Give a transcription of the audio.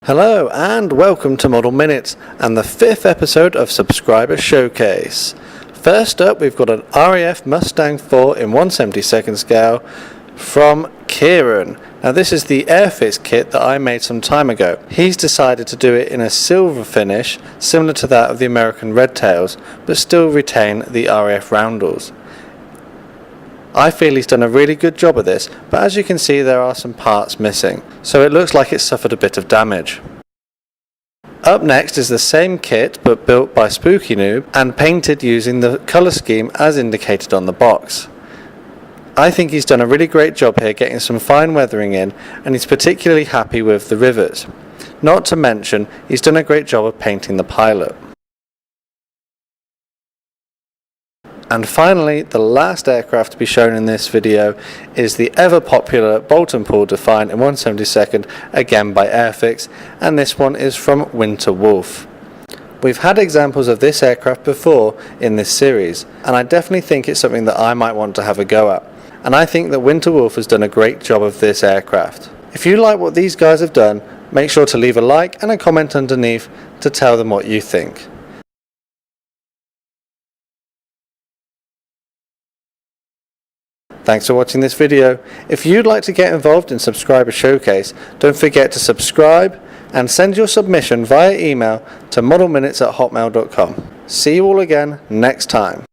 Hello and welcome to Model Minutes and the 5th episode of Subscriber Showcase. First up, we've got an RAF Mustang 4 in 1/72nd scale from Kieran. Now this is the Airfix kit that I made some time ago. He's decided to do it in a silver finish similar to that of the American Red Tails, but still retain the RAF roundels. I feel he's done a really good job of this, but as you can see there are some parts missing, so it looks like it's suffered a bit of damage. Up next is the same kit but built by Spooky Noob and painted using the colour scheme as indicated on the box. I think he's done a really great job here getting some fine weathering in, and he's particularly happy with the rivets. Not to mention, he's done a great job of painting the pilot. And finally, the last aircraft to be shown in this video is the ever popular Boulton Paul Defiant in 1/72nd, again by Airfix, and this one is from Winter Wolf. We've had examples of this aircraft before in this series, and I definitely think it's something that I might want to have a go at. And I think that Winter Wolf has done a great job of this aircraft. If you like what these guys have done, make sure to leave a like and a comment underneath to tell them what you think. Thanks for watching this video. If you'd like to get involved in Subscriber Showcase, don't forget to subscribe and send your submission via email to modelminutes@hotmail.com. See you all again next time.